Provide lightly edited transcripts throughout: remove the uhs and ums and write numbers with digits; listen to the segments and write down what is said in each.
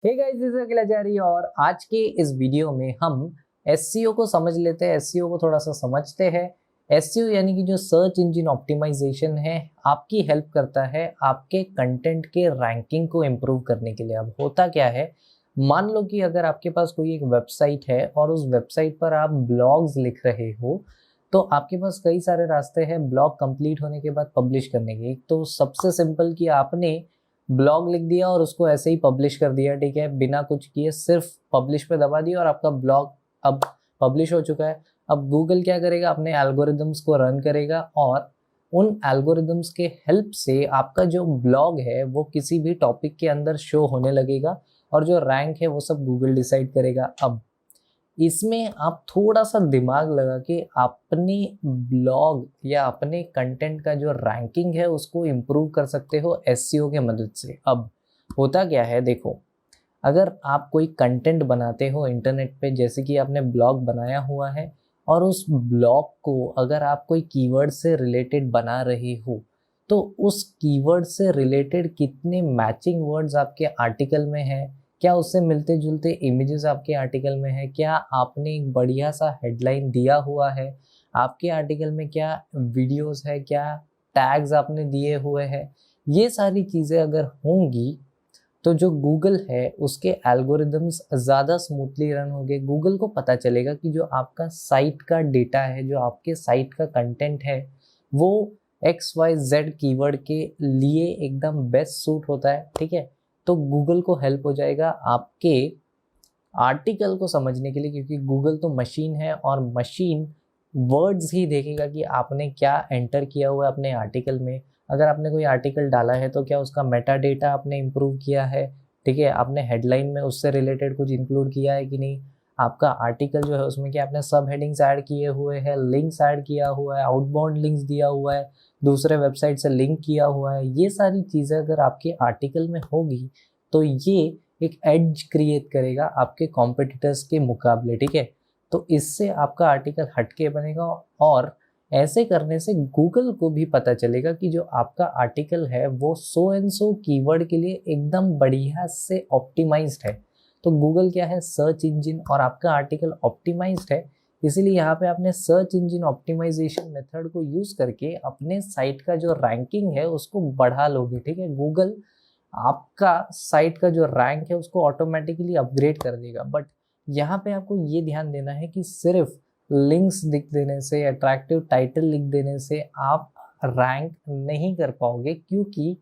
Hey guys, this is अखिल आचार्य और आज के इस वीडियो में हम एसईओ को समझ लेते हैं। एसईओ को थोड़ा सा समझते हैं। एसईओ यानी कि जो सर्च इंजन ऑप्टिमाइजेशन है, आपकी हेल्प करता है आपके कंटेंट के रैंकिंग को इम्प्रूव करने के लिए। अब होता क्या है, मान लो कि अगर आपके पास कोई एक वेबसाइट है और उस वेबसाइट पर आप ब्लॉग्स लिख रहे हो, तो आपके पास कई सारे रास्ते हैं ब्लॉग कंप्लीट होने के बाद पब्लिश करने के। एक तो सबसे सिंपल कि आपने ब्लॉग लिख दिया और उसको ऐसे ही पब्लिश कर दिया, ठीक है, बिना कुछ किए, सिर्फ पब्लिश पे दबा दिया और आपका ब्लॉग अब पब्लिश हो चुका है। अब गूगल क्या करेगा, अपने एल्गोरिदम्स को रन करेगा और उन एल्गोरिदम्स के हेल्प से आपका जो ब्लॉग है वो किसी भी टॉपिक के अंदर शो होने लगेगा और जो रैंक है वो सब गूगल डिसाइड करेगा। अब इसमें आप थोड़ा सा दिमाग लगा के अपने ब्लॉग या अपने कंटेंट का जो रैंकिंग है उसको इम्प्रूव कर सकते हो एसईओ के मदद से। अब होता क्या है, देखो, अगर आप कोई कंटेंट बनाते हो इंटरनेट पे, जैसे कि आपने ब्लॉग बनाया हुआ है और उस ब्लॉग को अगर आप कोई कीवर्ड से रिलेटेड बना रहे हो, तो उस कीवर्ड से रिलेटेड कितने मैचिंग वर्ड्स आपके आर्टिकल में है, क्या उससे मिलते जुलते इमेजेस आपके आर्टिकल में है, क्या आपने एक बढ़िया सा हेडलाइन दिया हुआ है आपके आर्टिकल में, क्या वीडियोस है, क्या टैग्स आपने दिए हुए हैं, ये सारी चीज़ें अगर होंगी तो जो गूगल है उसके एल्गोरिदम्स ज़्यादा स्मूथली रन होंगे। गूगल को पता चलेगा कि जो आपका साइट का डेटा है, जो आपके साइट का कंटेंट है, वो XYZ कीवर्ड के लिए एकदम बेस्ट सूट होता है, ठीक है। तो गूगल को हेल्प हो जाएगा आपके आर्टिकल को समझने के लिए, क्योंकि गूगल तो मशीन है और मशीन वर्ड्स ही देखेगा कि आपने क्या एंटर किया हुआ है अपने आर्टिकल में। अगर आपने कोई आर्टिकल डाला है तो क्या उसका मेटा डेटा आपने इम्प्रूव किया है, ठीक है, आपने हेडलाइन में उससे रिलेटेड कुछ इंक्लूड किया है कि नहीं, आपका आर्टिकल जो है उसमें क्या आपने सब हेडिंग्स ऐड किए हुए हैं, लिंक्स ऐड किया हुआ है, आउटबाउंड लिंक्स दिया हुआ है, दूसरे वेबसाइट से लिंक किया हुआ है। ये सारी चीज़ें अगर आपके आर्टिकल में होगी तो ये एक एड्ज क्रिएट करेगा आपके कॉम्पिटिटर्स के मुकाबले, ठीक है। तो इससे आपका आर्टिकल हटके बनेगा और ऐसे करने से गूगल को भी पता चलेगा कि जो आपका आर्टिकल है वो सो एंड सो कीवर्ड के लिए एकदम बढ़िया से ऑप्टिमाइज्ड है। तो गूगल क्या है, सर्च इंजन, और आपका आर्टिकल ऑप्टिमाइज्ड है, इसीलिए यहाँ पे आपने सर्च इंजन ऑप्टिमाइजेशन मेथड को यूज करके अपने साइट का जो रैंकिंग है उसको बढ़ा लोगे, ठीक है। गूगल आपका साइट का जो रैंक है उसको ऑटोमेटिकली अपग्रेड कर देगा। बट यहाँ पे आपको ये ध्यान देना है कि सिर्फ लिंक्स लिख देने से, अट्रैक्टिव टाइटल लिख देने से आप रैंक नहीं कर पाओगे, क्योंकि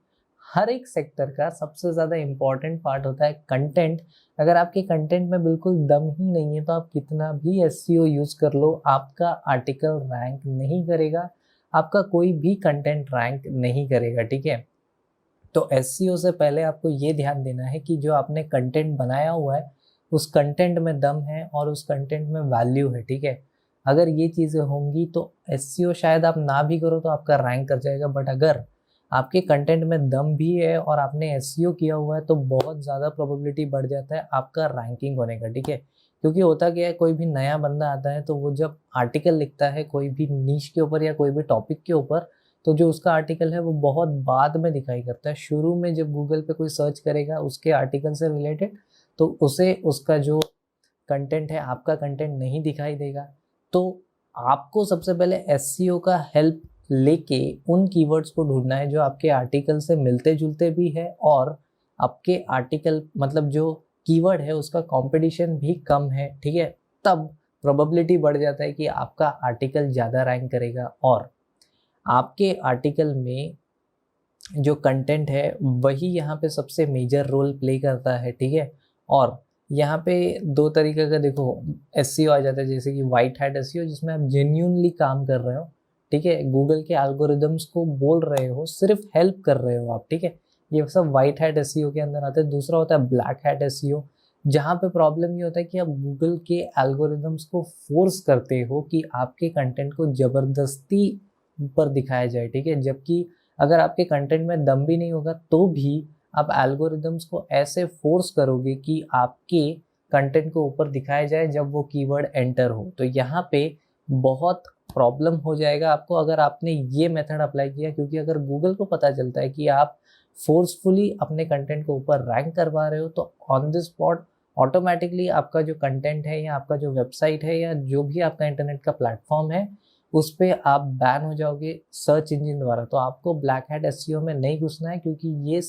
हर एक सेक्टर का सबसे ज़्यादा इम्पॉर्टेंट पार्ट होता है कंटेंट। अगर आपके कंटेंट में बिल्कुल दम ही नहीं है तो आप कितना भी एसईओ यूज कर लो, आपका आर्टिकल रैंक नहीं करेगा, आपका कोई भी कंटेंट रैंक नहीं करेगा, ठीक है। तो एसईओ से पहले आपको ये ध्यान देना है कि जो आपने कंटेंट बनाया हुआ है उस कंटेंट में दम है और उस कंटेंट में वैल्यू है, ठीक है। अगर ये चीज़ें होंगी तो एसईओ शायद आप ना भी करो तो आपका रैंक कर जाएगा। बट अगर आपके कंटेंट में दम भी है और आपने एसईओ किया हुआ है तो बहुत ज़्यादा प्रोबेबिलिटी बढ़ जाता है आपका रैंकिंग होने का, ठीक है। क्योंकि होता क्या है, कोई भी नया बंदा आता है तो वो जब आर्टिकल लिखता है कोई भी नीश के ऊपर या कोई भी टॉपिक के ऊपर, तो जो उसका आर्टिकल है वो बहुत बाद में दिखाई करता है। शुरू में जब गूगल पे कोई सर्च करेगा उसके आर्टिकल से रिलेटेड, तो उसे उसका जो कंटेंट है, आपका कंटेंट नहीं दिखाई देगा। तो आपको सबसे पहले एसईओ का हेल्प लेके उन कीवर्ड्स को ढूंढना है जो आपके आर्टिकल से मिलते जुलते भी है और आपके आर्टिकल मतलब जो कीवर्ड है उसका कंपटीशन भी कम है, ठीक है। तब प्रोबेबिलिटी बढ़ जाता है कि आपका आर्टिकल ज़्यादा रैंक करेगा और आपके आर्टिकल में जो कंटेंट है वही यहाँ पे सबसे मेजर रोल प्ले करता है, ठीक है। और यहाँ पे दो तरीके का देखो एसईओ आ जाता है, जैसे कि वाइट हैट एसईओ जिसमें आप जेन्यूनली काम कर रहे हो, ठीक है, गूगल के एल्गोरिदम्स को बोल रहे हो, सिर्फ हेल्प कर रहे हो आप, ठीक है। ये सब वाइट हैट एसईओ के अंदर आता है। दूसरा होता है ब्लैक हैट एसईओ, जहाँ पे प्रॉब्लम ये होता है कि आप गूगल के एल्गोरिदम्स को फोर्स करते हो कि आपके कंटेंट को जबरदस्ती पर दिखाया जाए, ठीक है। जबकि अगर आपके कंटेंट में दम भी नहीं होगा तो भी आप एल्गोरिदम्स को ऐसे फोर्स करोगे कि आपके कंटेंट को ऊपर दिखाया जाए जब वो कीवर्ड एंटर हो। तो यहाँ पे बहुत प्रॉब्लम हो जाएगा आपको अगर आपने ये मेथड अप्लाई किया, क्योंकि अगर गूगल को पता चलता है कि आप फोर्सफुली अपने कंटेंट को ऊपर रैंक करवा रहे हो, तो ऑन द स्पॉट ऑटोमेटिकली आपका जो कंटेंट है या आपका जो वेबसाइट है या जो भी आपका इंटरनेट का प्लेटफॉर्म है उस पर आप बैन हो जाओगे सर्च इंजन द्वारा। तो आपको ब्लैक हैट एसईओ में नहीं घुसना है, क्योंकि ये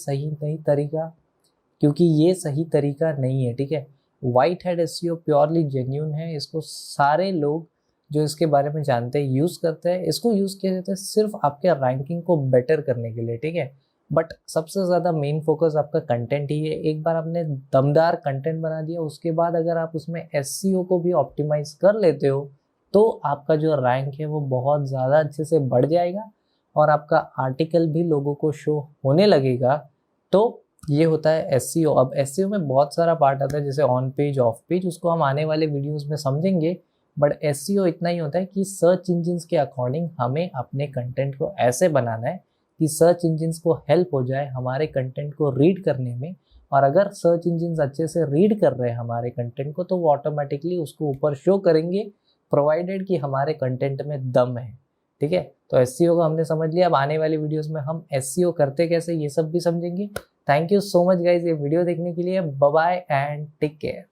सही तरीका नहीं है, ठीक है। White hat SEO purely genuine है, इसको सारे लोग जो इसके बारे में जानते हैं यूज़ करते हैं। इसको यूज़ किया जाता है सिर्फ आपके रैंकिंग को बेटर करने के लिए, ठीक है। बट सबसे ज़्यादा मेन फोकस आपका कंटेंट ही है। एक बार आपने दमदार कंटेंट बना दिया, उसके बाद अगर आप उसमें एसईओ को भी ऑप्टिमाइज कर लेते हो तो आपका जो रैंक है वो बहुत ज़्यादा अच्छे से बढ़ जाएगा और आपका आर्टिकल भी लोगों को शो होने लगेगा। तो ये होता है एसईओ। अब एसईओ में बहुत सारा पार्ट आता है, जैसे ऑन पेज, ऑफ पेज, उसको हम आने वाले वीडियोस में समझेंगे। बट एसईओ इतना ही होता है कि सर्च इंजिन्स के अकॉर्डिंग हमें अपने कंटेंट को ऐसे बनाना है कि सर्च इंजिन्स को हेल्प हो जाए हमारे कंटेंट को रीड करने में। और अगर सर्च इंजिन्स अच्छे से रीड कर रहे हैं हमारे कंटेंट को तो वो ऑटोमेटिकली उसको ऊपर शो करेंगे, प्रोवाइडेड कि हमारे कंटेंट में दम है, ठीक है। तो एसईओ को हमने समझ लिया। अब आने वाली वीडियोस में हम एसईओ करते कैसे ये सब भी समझेंगे। Thank you so much guys ये वीडियो देखने के लिए। Bye bye and take care.